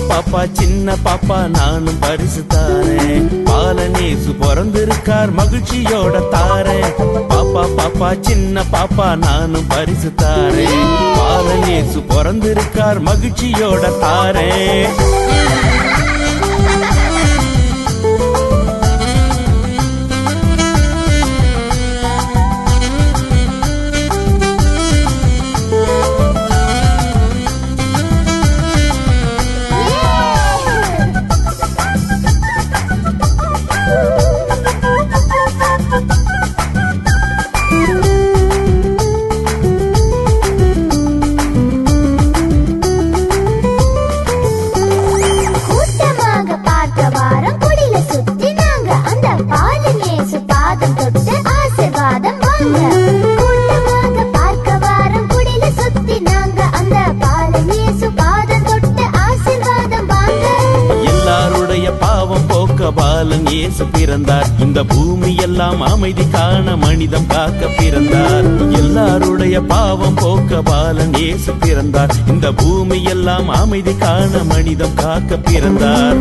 பாப்பா சின்ன பாப்பா நானும் பரிசு தாரேன். பாலனேசு பிறந்திருக்கார் மகிழ்ச்சியோட தாரேன். பாப்பா பாப்பா சின்ன பாப்பா நானும் பரிசு தாரேன். பாலனேசு பிறந்திருக்கார் மகிழ்ச்சியோட தாரேன். பாலன் இயேசு பிறந்தார். இந்த பூமி எல்லாம் அமைதி காண மனிதம் காக்க பிறந்தார். எல்லாருடைய பாவம் போக்க பாலன் இயேசு பிறந்தார். இந்த பூமி எல்லாம் அமைதி காண மனிதம் காக்க பிறந்தார்.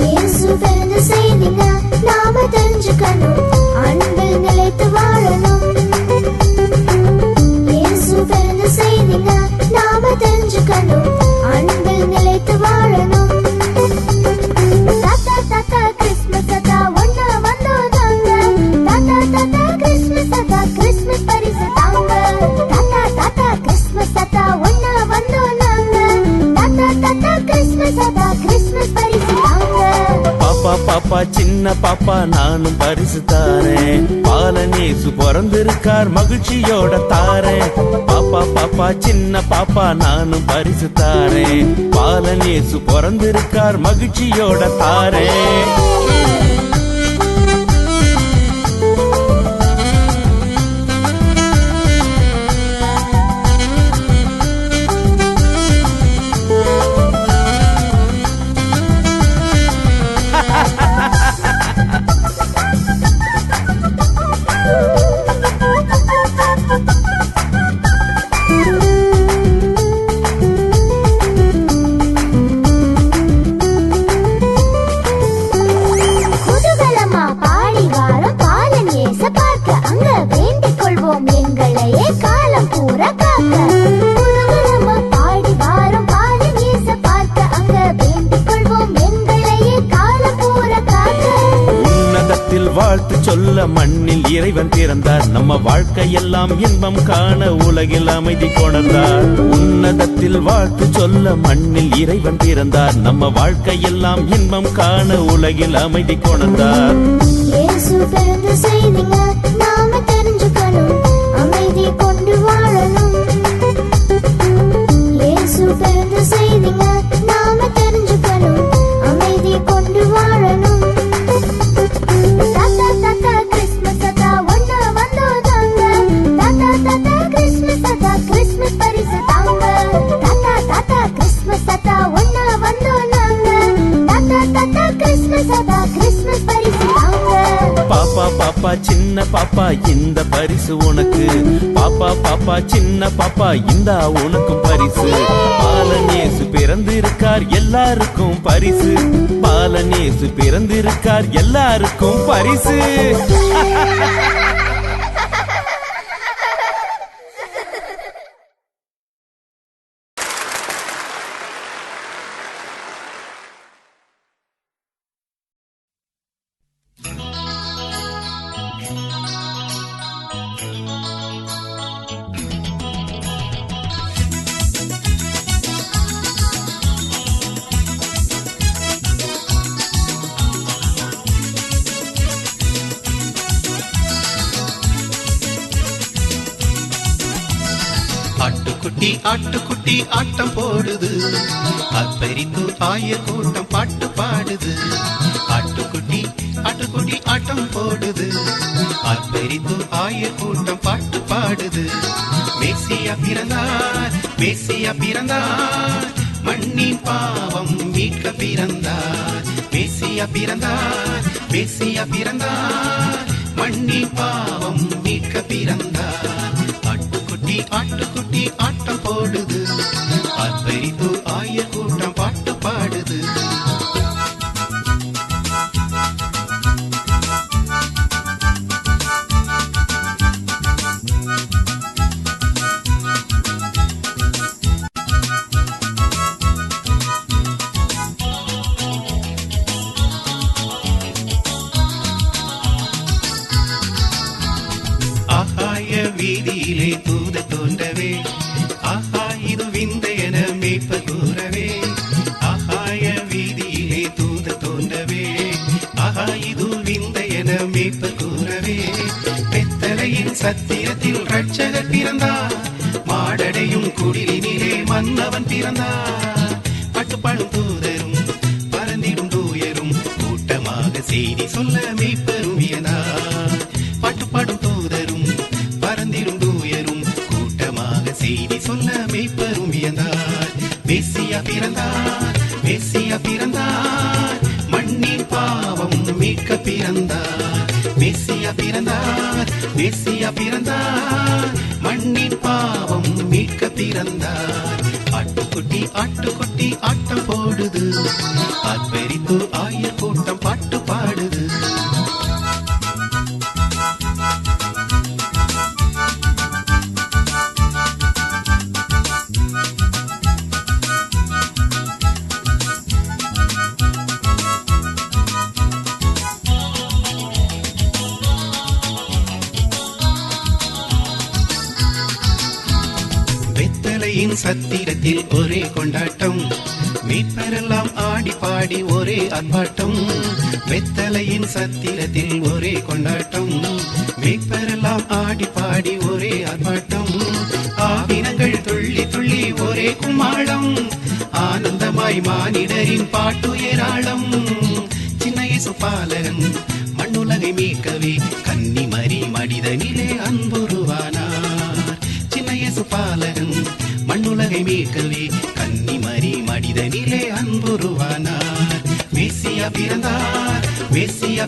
இயேசு பிறந்த செய்திங்க நாம தெரிஞ்சுக்கணும், அன்பில் நிலைத்து வாழணும். இயேசு பிறந்த செய்திங்க நாம தெரிஞ்சுக்கணும், அன்பில் நிலைத்து வாழணும். பாப்பா சின்ன பாப்பா நானும் பரிசு தாரேன். பாலனேசு பிறந்திருக்கார் மகிழ்ச்சியோட தாரேன். பாப்பா பாப்பா சின்ன பாப்பா நானும் பரிசு தாரேன். பாலனேசு பிறந்திருக்கார் மகிழ்ச்சியோட தாரேன். வாழ்த்து சொல்ல மண்ணில் இறைவன் பிறந்தார். நம்ம வாழ்க்கையெல்லாம் இன்பம் காண உலகில் அமைதி கொணர்ந்தார். உன்னதத்தில் வாழ்த்து சொல்ல மண்ணில் இறைவன் பிறந்தார். நம்ம வாழ்க்கையெல்லாம் இன்பம் காண உலகில் அமைதி கொணர்ந்தார். இயேசு பிறந்த செய்திங்க நாம தெரிஞ்சுக்கணும், அமைதி கொண்டு வாழணும். இயேசு பிறந்த செய்திங்க நாம தெரிஞ்சுக்கணும், அமைதி கொண்டு வாழணும். பாப்பா பாப்பா சின்ன பாப்பா இந்த பரிசு உனக்கு. பாப்பா பாப்பா சின்ன பாப்பா இந்தா உனக்கும் பரிசு. பாலனேசு பிறந்திருக்கார் எல்லாருக்கும் பரிசு. பாலனேசு பிறந்திருக்கார் எல்லாருக்கும் பரிசு. ஆட்டுக்குட்டி ஆட்டம் போடுது, அப்பரித்து ஆயர் கூட்டம் பாட்டு பாடுது. ஆட்டுக்குட்டி ஆட்டம் போடுது, அப்பரித்து ஆயர் கூட்டம் பாட்டு பாடுது. மேசியா பிறந்தார், மண்ணின் பாவம் மீட்க பிறந்தார். மேசியா பிறந்தார், மண்ணின் பாவம் மீட்க பிறந்தார். ஆட்டுக்குட்டி ஆட்டம் போடுது, அப்பரித்து ஆயர் கூட்டம் பாட்டு பாடுது. வீதியிலே தூத தோன்றவே, ஆஹா இது விந்தையன மேய்ப்ப கூறவே. ஆகாய வீதியிலே தூத தோன்றவே, ஆஹா இது விந்தையன மேய்ப்ப கூறவே. பெத்தலையின் சத்திரத்தில் ரட்சகர் பிறந்தார், மாடடையும் குடிலினிலே மன்னவன் பிறந்தார். பட்டுப்பாடும் தூதரும் பறந்திடும் தூயரும் கூட்டமாக செய்தி சொல்ல மேய்ப்பரும் வியந்தார். பட்டுப்பாடும் தூதரும் பறந்திடும் தூயரும் கூட்டமாக செய்தி சொல்ல மேய்ப்பரும் வியந்தார். மேசியா பிறந்தார், மண்ணின் பாவம் மீட்க பிறந்தார். மேசியா பிறந்தார், மண்ணின் பாவம் மீட்க பிறந்தார். ஆட்டுக்குட்டி ஆட்டம் போடுது, அப்பரித்து ஆயர் கூட்டம் பாட்டு பாடுது. சத்திரத்தில் ஒரே கொண்டாட்டம், மீட்பரெல்லாம் ஆடி பாடி ஒரே ஆர்ப்பாட்டம். வெத்தலையின் சத்திரத்தில் ஒரே கொண்டாட்டம், மீட்பரெல்லாம் ஆடி பாடி ஒரே ஆர்ப்பாட்டம். ஆவினங்கள் துள்ளி துள்ளி ஒரே கும்மாளம், ஆனந்தமாய் மானிடரின் பாட்டு ஏராளம். சின்ன இயேசு பாலகன் மண்ணுலகை மீட்கவே கன்னிமரி மனிதனிலே அன்புருவானார். சின்ன இயேசு பாலகன் மண்ணுலகை மீட்கவே கன்னிமரி மனிதனிலே அன்புருவானார். மேசியா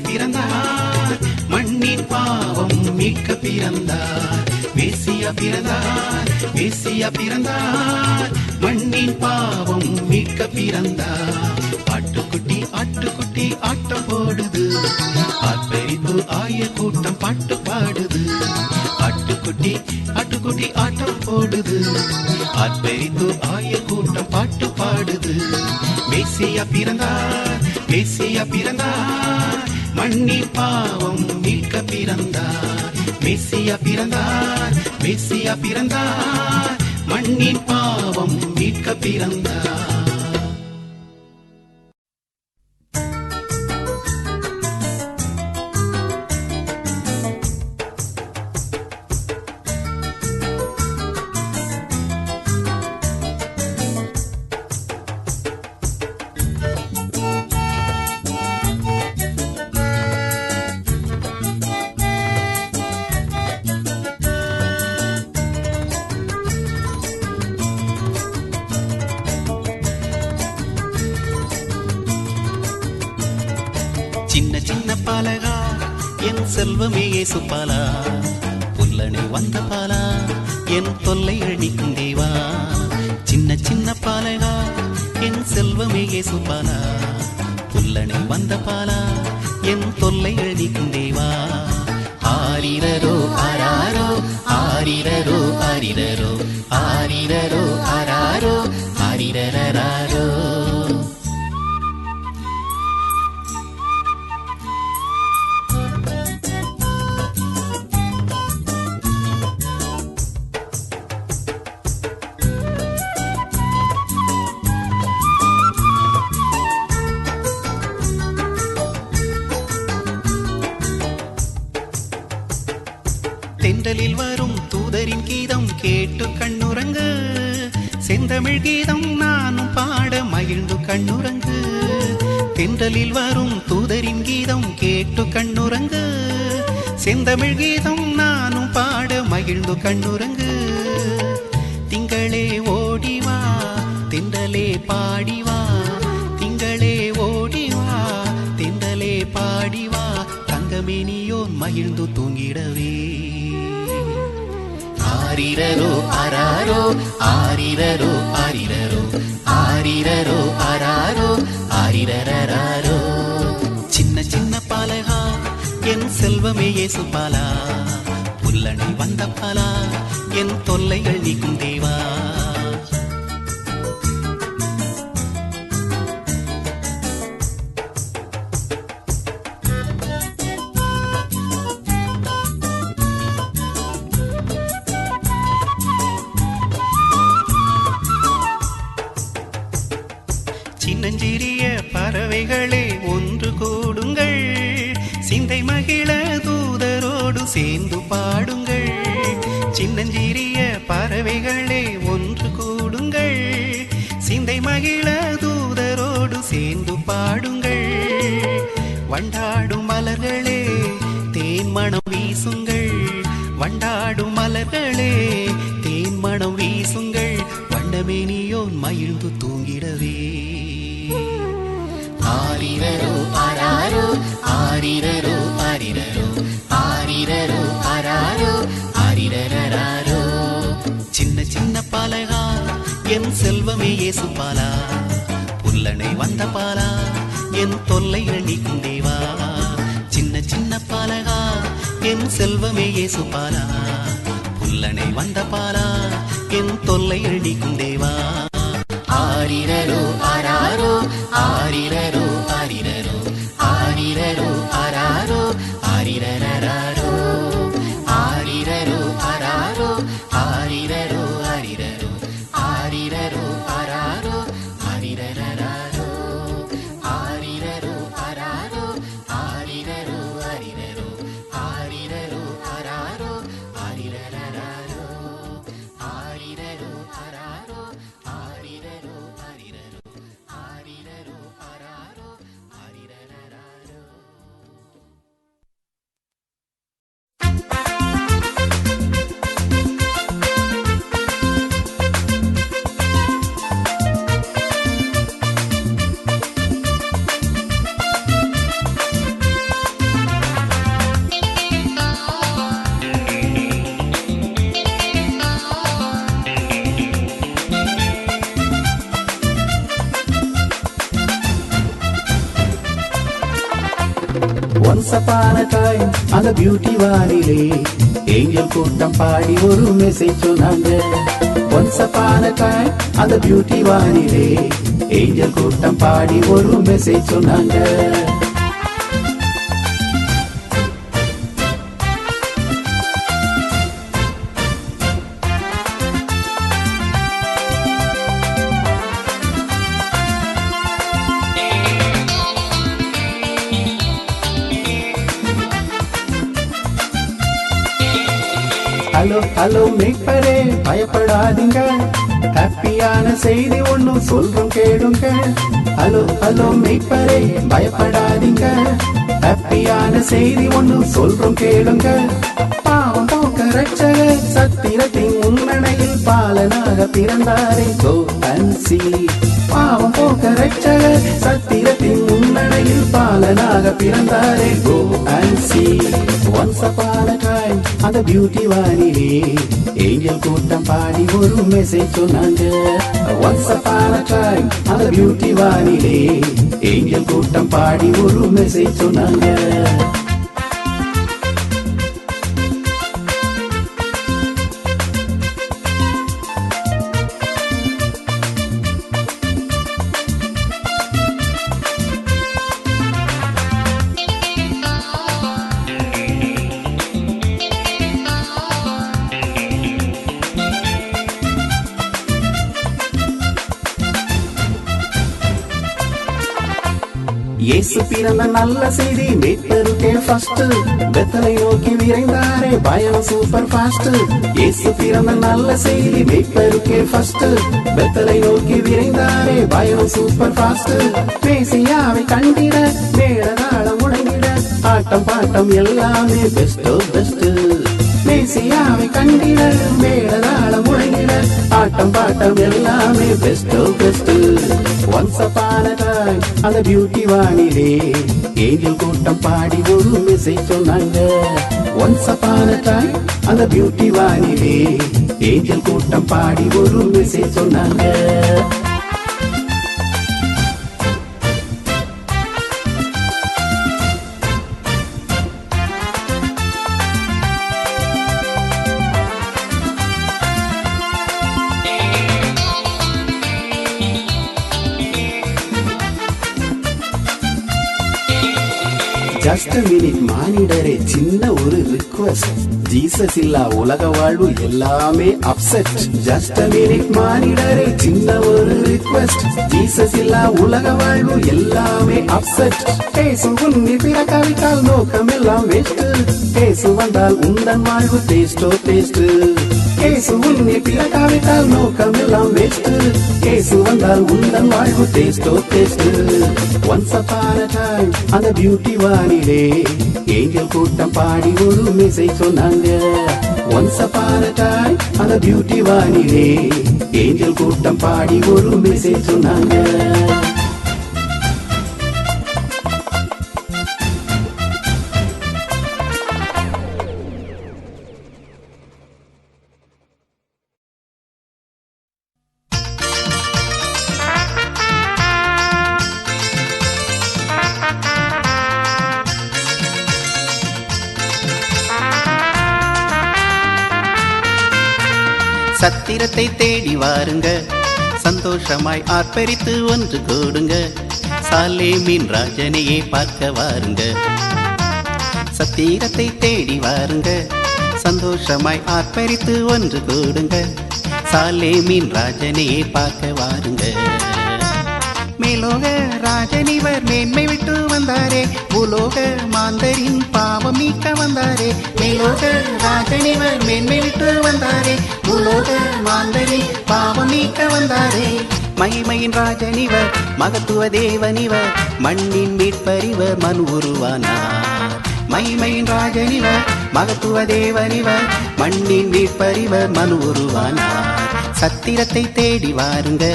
பிறந்தார், மண்ணின் பாவம் மீட்க பிறந்தார். மேசியா பிறந்தார், மண்ணின் பாவம் மீட்க பிறந்தார். ஆட்டுக்குட்டி ஆட்டம் போடுது, அப்பரித்து ஆயர் கூட்டம் பாட்டு பாடுது. ஆட்டுக்குட்டி ஆட்டம் போடுது, அப்பரித்து ஆயர் கூட்டம் பாட்டு பாடுது. மேசியா பிறந்தார், மண்ணின் பாவம் மீட்க பிறந்தார். மேசியா பிறந்தார், மண்ணின் பாவம் மீட்க பிறந்தார். பாலகா என் செல்வமே இயேசு பாலா, புல்லனை வந்த பாலா என் தொல்லை அழிக்கும் தேவா. சின்ன சின்ன பாலகா என் செல்வமே இயேசு பாலா, புல்லனை வந்த பாலா என் தொல்லை அழிக்கும் தேவா. ஆரிரரோ ஆராரோ ஆரிரரோ ஆரிரரோ ஆரிரரோ ஆராரோ ஆரிரரராரோ. தென்றலில் வரும் தூதரின் கீதம் கேட்டு கண்ணுறங்கு செந்தமிழ் கீதம் நானும் பாட மகிழ்ந்து கண்ணுறங்கு தென்றலில் வரும் தூதரின் கீதம் கேட்டு கண்ணுறங்கு செந்தமிழ் கீதம் நானும் பாட மகிழ்ந்து கண்ணுறங்கு திங்களே ஓடிவா தென்றலே பாடிவா திங்களே ஓடிவா தென்றலே பாடிவா தங்கமேனியோன் மகிழ்ந்து தூங்கிடவே ஆரிரரோ ஆராரோ ஆரிரரோ ஆரிரரோ ஆரிரரோ ஆராரோ ஆரிரரராரோ சின்ன சின்ன பாலகா என் செல்வமே இயேசுபாலா புல்லணை வந்த பாலா என் தொல்லைகள் நீக்கும் தேவா சின்னஞ்சிறிய பறவைகளே ஒன்று கூடுங்கள் சிந்தை மகிழ தூதரோடு சேர்ந்து பாடுங்கள் சின்னஞ்சிறிய பறவைகளே ஒன்று கூடுங்கள் சிந்தை மகிழ தூதரோடு சேர்ந்து பாடுங்கள் வண்டாடும் மலர்களே தேன் மணம் வீசுங்கள் வண்டாடும் மலர்களே தேன் மணம் வீசுங்கள் வண்டமேனியோன் மகிழ்ந்து தூங்கிடவே ஆரிரரோ ஆராரோ ஆரிரரோ ஆரிரரோ ஆரிரரோ ஆராரோ ஆரிரரராரோ சின்ன சின்ன பாலகா என் செல்வமே இயேசுபாலா புல்லணை வந்த பாலா என் தொல்லைகள் நீக்கும் தேவா சின்ன சின்ன பாலகா என் செல்வமே இயேசுபாலா புல்லணை வந்த பாலா என் தொல்லைகள் நீக்கும் தேவா ஆரிரரோ ஆராரோ ஆரிரரோ ஆரிரரோ ஆரிரரோ ஆராரோ ஆரிரரராரோ ஆரிரரோ ஆராரோ ஆரிரரோ ஆரிரரோ ஆரிரரோ ஆராரோ ஆரிரரராரோ ஆரிரரோ ஆராரோ ஆரிரரோ ஆரிரரோ ஆரிரரோ ஆராரோ ஆரிரரராரோ ஆரிரரோ ஆராரோ ஆரிரரோ ஆரிரரோ ஆரிரரோ ஆராரோ ஆரிரரராரோ Once upon a time அந்த பியூட்டி வானிலே ஏஞ்சல் கூட்டம் பாடி ஒரு மெசேஜ் சொன்னாங்க Once upon a time அந்த பியூட்டி வானிலே ஏஞ்சல் கூட்டம் பாடி ஒரு மெசேஜ் சொன்னாங்க ஹலோ ஹலோ மீட்பரே பயப்படாதீங்க ஹாப்பியான செய்தி ஒன்னும் சொல்றோம் கேளுங்க ஹலோ ஹலோ மீட்பரே பயப்படாதீங்க ஹாப்பியான செய்தி ஒன்னும் சொல்றோம் கேளுங்க பாவம் போக்க ரட்சகர் சத்திரத்தின் முன்னணையில் பாலனாக பிறந்தாரே கோ அண்ட் சீ பாவம் போக்க ரட்சகர் சத்திரத்தின் முன்னணையில் பாலனாக பிறந்தாரே go and see Once upon a time அந்த பியூட்டி வானிலே ஏஞ்சல் கூட்டம் பாடி ஒரு மெசேஜ் சொன்னாங்க Once upon a time அந்த பியூட்டி வானிலே ஏஞ்சல் கூட்டம் பாடி ஒரு மெசேஜ் சொன்னாங்க இயேசு பிறந்த நல்ல செய்தி மீட்பருக்கே ஃபர்ஸ்ட். பெத்தலை நோக்கி விரைந்தாரே பயணம் சூப்பர் ஃபாஸ்ட். இயேசு பிறந்த நல்ல செய்தி மீட்பருக்கே ஃபர்ஸ்ட். பெத்தலை நோக்கி விரைந்தாரே பயணம் சூப்பர் ஃபாஸ்ட். மேசியாவை கண்டிட மேளதாளம் முழங்கிட ஆட்டம் பாட்டம் எல்லாமே பெஸ்டோ பெஸ்ட். மேசியாவை கண்டிட மேளதாளம் முழங்கிட ஆட்டம் பாட்டம் எல்லாமே பெஸ்டோ பெஸ்ட். ஒன்ஸ் அப்பான டைம் அந்த பியூட்டி வானிலே ஏஞ்சல் கூட்டம் பாடி ஒரு மெசேஜ் சொன்னாங்க. ஒன்ஸ் அப்பான டைம் அந்த பியூட்டி வானிலே ஏஞ்சல் கூட்டம் பாடி ஒரு மெசேஜ் சொன்னாங்க. ஜஸ்ட் மினிட் மானிடரே சின்ன ஒரு ரிக்வெஸ்ட். ஜீசஸ் இல்லா உலக வாழ்வு எல்லாமே அப்செட். ஜஸ்ட் மினிட் மானிடரே சின்ன ஒரு ரிக்வெஸ்ட். ஜீசஸ் இல்லா உலக வாழ்வு எல்லாமே அப்செட். பேசு உன்னை பிறக்காவிட்டால் நோக்கம் எல்லாம் வேஸ்ட். பேசு வந்தால் உந்தன் வாழ்வு டேஸ்டோ டேஸ்ட். கேசு உன்னை பிறக்காவிட்டால் நோக்கம் எல்லாம் வேஸ்ட். கேசு வந்தால் உந்தன் வாழ்வு டேஸ்டோ டேஸ்ட். ஒன்ஸ் அப்பான டைம் அந்த பியூட்டி வானிலே ஏஞ்சல் கூட்டம் பாடி ஒரு மெசேஜ் சொன்னாங்க. ஒன்ஸ் அப்பான டைம் அந்த பியூட்டி வானிலே ஏஞ்சல் கூட்டம் பாடி ஒரு மெசேஜ் சொன்னாங்க. சத்திரத்தை தேடி வாருங்க, சந்தோஷமாய் ஆர்ப்பரித்து ஒன்று கூடுங்க. சாலேமின் ராஜனையே பார்க்க வாருங்க. சத்திரத்தை தேடி வாருங்க, சந்தோஷமாய் ஆர்ப்பரித்து ஒன்று கூடுங்க. சாலேமின் ராஜனையே பார்க்க வாருங்க. மேலோக ராஜனிவர் மேன்மை விட்டு வந்தாரே, பூலோக மாந்தரின் பாவம் நீக்க வந்தாரே. மேலோக ராஜனிவர் மேன்மை விட்டு வந்தாரே, பூலோக மாந்தரின் பாவம் நீக்க வந்தாரே. மகிமையின் ராஜனிவர் மகத்துவ தேவனிவர், மண்ணின் மீட்பறிவர் மனு உருவானார். மகிமையின் ராஜனிவர் மகத்துவ தேவனிவர், மண்ணின் மீட்பறிவர் மனு உருவானார். சத்திரத்தை தேடி வாருங்க,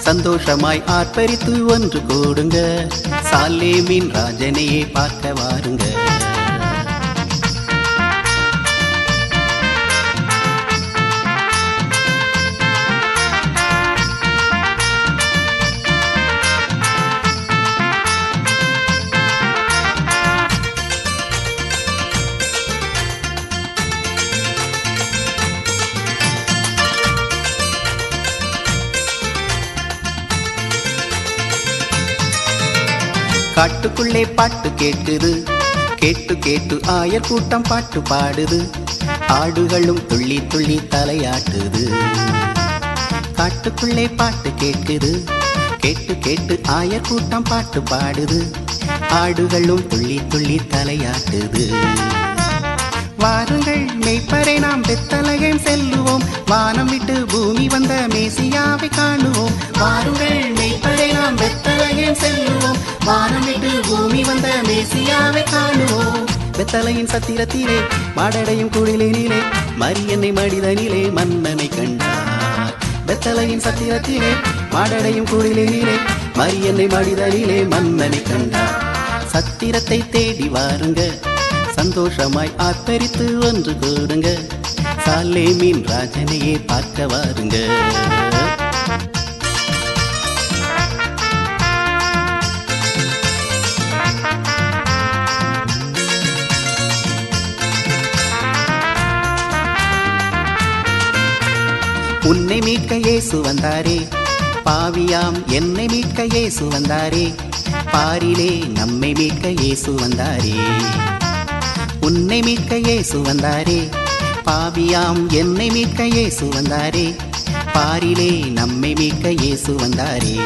சந்தோஷமாய் ஆர்ப்பரித்து ஒன்று கூடுங்க. சாலேமின் ராஜனையே பார்க்க வாருங்க. காட்டுக்குள்ளே பாட்டு கேட்குது, கேட்டு கேட்டு ஆயர் கூட்டம் பாட்டு பாடுது. ஆடுகளும் துள்ளி துள்ளி தலையாட்டுது. காட்டுக்குள்ளே பாட்டு கேட்குது, கேட்டு கேட்டு ஆயர் கூட்டம் பாட்டு பாடுது. ஆடுகளும் துள்ளி துள்ளி தலையாட்டுது. வாருங்கள் மெய்ப்பரை நாம் பெத்தலகேம் செல்லுவோம், வானம் விட்டு பூமி வந்த மேசியாவை காணுவோம். வாருங்கள் மெய்ப்பரை நாம் பெத்தலகேம் செல்லுவோம், வானம் விட்டு பூமி வந்த மேசியாவை காணுவோம். பெத்தலையின் சத்திரத்திலே மாடடையும் குழிலினிலே, மரியன்னை மடிதனிலே மன்னனை கண்டார். பெத்தலையின் சத்திரத்திலே மாடடையும் குழிலினிலே, மரியன்னை மடிதனிலே மன்னனை கண்டார். சத்திரத்தை தேடி வாருங்க, சந்தோஷமாய் ஆர்ப்பரித்து ஒன்று கூடுங்க. சாலேமின் ராஜனையே பார்க்க வாருங்க. உன்னை மீட்க இயேசு வந்தாரே, பாவியாம் என்னை மீட்க இயேசு வந்தாரே. பாரிலே நம்மை மீட்க இயேசு வந்தாரே. உன்னை மீட்க இயேசு வந்தாரே, பாவியாம் என்னை மீட்க இயேசு வந்தாரே. பாரிலே நம்மை மீட்க இயேசு வந்தாரே.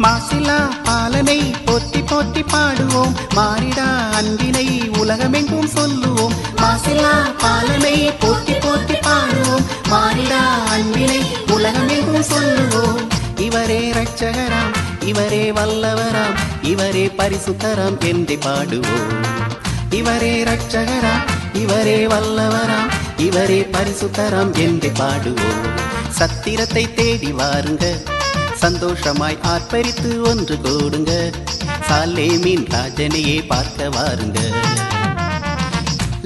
மாசிலா பாலனை போற்றி போற்றி பாடுவோம் மாறிடா அன்பினை உலகமெங்கும் சொல்லுவோம் மாசிலா பாலனை போற்றி போற்றி பாடுவோம் மாறிடா அன்பினை உலகமெங்கும் சொல்லுவோம் இவரே இரட்சகராம் இவரே வல்லவராம் இவரே பரிசுத்தராம் என்று பாடுவோம் இவரே இரட்சகராம் இவரே வல்லவராம் இவரே பரிசுத்தராம் என்று பாடுவோம் சத்திரத்தை தேடி வாருங்க சந்தோஷமாய் ஆர்ப்பரித்து ஒன்று கூடுங்க சாலேமின் ராஜனையே பார்க்க வாருங்க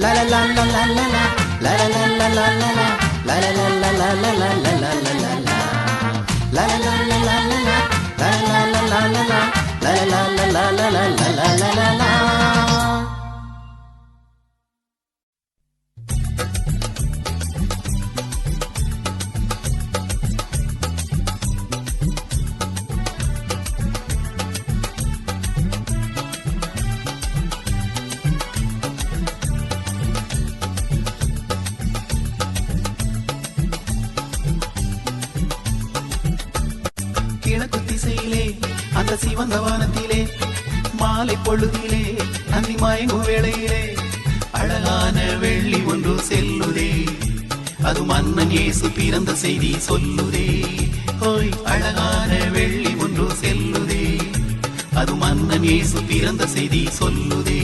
லலலலலலலலா லலலலலலலா லலலலலலலலா லலலலலலலா லலலலலலலா லலலலலலலலா. கிழக்கு திசையிலே அந்த சிவந்த வானத்திலே மாலை பொழுதிலே அந்தி மயங்கும் வேளையிலே அழகான வெள்ளி ஒன்று செல்லுதே அது மன்னன் இயேசு பிறந்த செய்தி சொல்லுதே ஓய் அழகான வெள்ளி ஒன்று செல்லுதே அது மன்னன் இயேசு பிறந்த செய்தி சொல்லுதே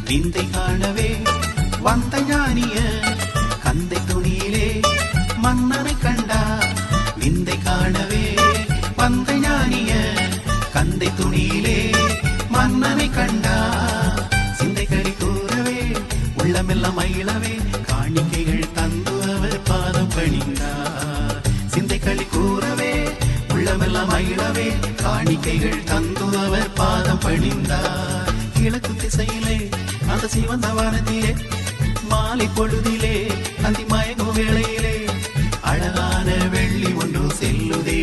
விந்தை காணவே வந்த ஞானிய கந்தை துணியிலே மன்னரை கண்டா விந்தை காணவே வந்த ஞானிய கந்தை துணியிலே மன்னரை கண்டா சிந்தைகளை கூறவே உள்ளமெல்லாம் மகிழவே காணிக்கைகள் தந்து அவர் பாதம் பணிந்தார் சிந்தைகளை கூறவே உள்ளமெல்லாம் மகிழவே காணிக்கைகள் தந்து அவர் பாதம் பணிந்தார் கிழக்கு திசையிலே அந்த சிவந்த வானத்திலே மாலை பொழுதிலே அந்தி மயங்கும் வேளையிலே அழகான வெள்ளி ஒன்று செல்லுதே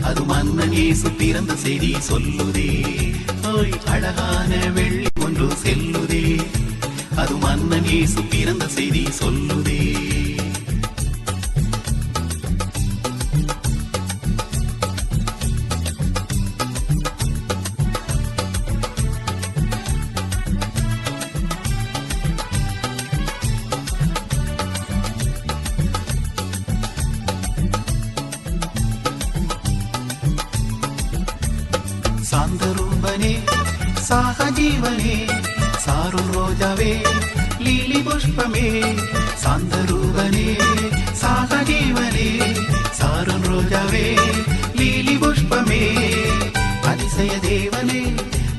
அது மன்னன் இயேசு பிறந்த செய்தி சொல்லுதே ஓய் அழகான வெள்ளி ஒன்று செல்லுதே அது மன்னன் இயேசு பிறந்த செய்தி சொல்லுதே சாந்தரூபனே சாகஜீவனே சாருள் ரோஜாவே லீலி புஷ்பமே சாந்தரூபனே சாகஜீவனே சாருள் ரோஜாவே லீலி புஷ்பமே அதிசய தேவனே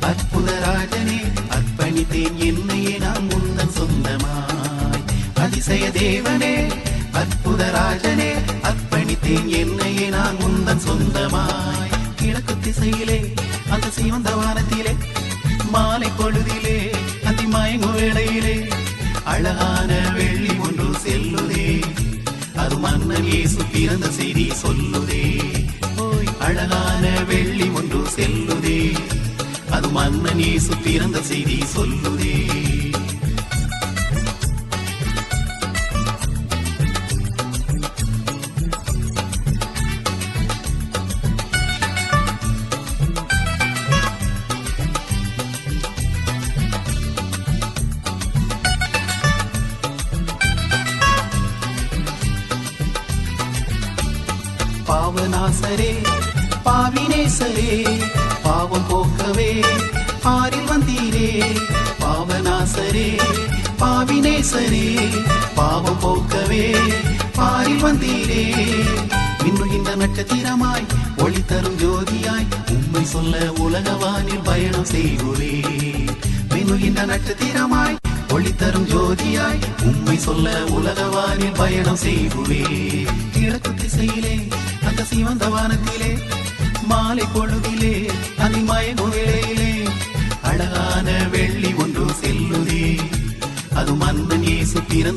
அற்புத ராஜனே அர்ப்பணித்தேன் என்னையே நான் முந்தன் சொந்தமாய் அதிசய தேவனே அற்புத ராஜனே அர்ப்பணித்தேன் என்னையே நான் முந்தன் சொந்தமாய் கிழக்கு திசையிலே அந்த சிவந்த வானத்திலே மாலை பொழுதிலே அந்தி மயங்கும் வேளையிலே அழகான வெள்ளி ஒன்று செல்லுதே அது மன்னன் இயேசு பிறந்த செய்தி சொல்லுதே ஓய் அழகான வெள்ளி ஒன்று செல்லுதே அது மன்னன் இயேசு பிறந்த செய்தி சொல்லுதே பாவநாசரே பாவினேசரே பாவம் போக்கவே பாரில் வந்தீரே பாவநாசரே பாவினேசரே பாவம் போக்கவே பாரில் வந்தீரே மின்னுகின்ற நட்சத்திரமாய் ஒளி தரும் ஜோதியாய் உண்மை சொல்ல உலகவானில் பயணம் செய்குவே மின்னுகின்ற நட்சத்திரமாய் ஒளி தரும் ஜோதியாய் உண்மை சொல்ல உலகவானில் பயணம் செய்குவே கிழக்கு திசையிலே அந்த சிவந்த வானத்திலே மாலை பொழுதிலே அந்தி மயங்கும் வேளையிலே அழகான வெள்ளி ஒன்று செல்லுதே அது மன்னன் இயேசு பிறந்த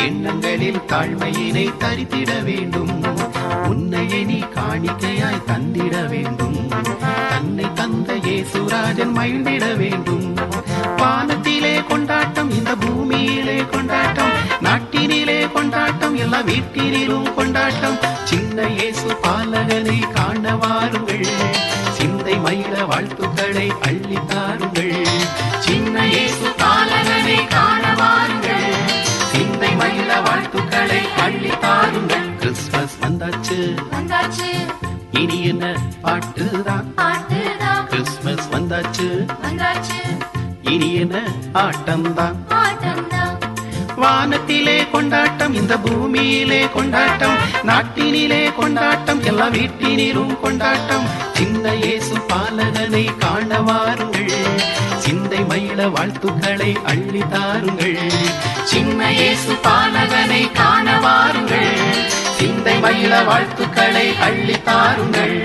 எண்ணங்களில் தாழ்மையினை தரித்திட வேண்டும் உன்னையே நீ காணிக்கையாய் தந்திட வேண்டும் தன்னை தந்த இயேசுராஜன் மகிழ்ந்திட வேண்டும் வானத்திலே கொண்டாட்டம் இந்த பூமியிலே கொண்டாட்டம் நாட்டினிலே கொண்டாட்டம் எல்லா வீட்டினிலும் கொண்டாட்டம் சின்ன இயேசு பாலகனை காண வாருங்கள் சிந்தை மயில வாழ்த்துக்களை அள்ளி தாருங்கள் சின்ன இயேசு பாலகனை காண வாருங்கள் சிந்தை மயில வாழ்த்துக்களை அள்ளி தாருங்கள் கிறிஸ்துமஸ் வந்தாச்சு வந்தாச்சு இனி என்ன பாட்டுதான் பாட்டுதான் கிறிஸ்துமஸ் வந்தாச்சு வந்தாச்சு இனி என்ன ஆட்டம்தான் ஆட்டம்தான் வானத்திலே கொண்டாட்டம் இந்த பூமியிலே கொண்டாட்டம் நாட்டினிலே கொண்டாட்டம் எல்லா வீட்டினிலும் கொண்டாட்டம் சின்ன இயேசு பாலகனை காண வாருங்கள் சிந்தை மயில வாழ்த்துக்களை அள்ளி தாருங்கள் சின்ன இயேசு பாலகனை காண வாருங்கள் சிந்தை மயில வாழ்த்துக்களை அள்ளி தாருங்கள்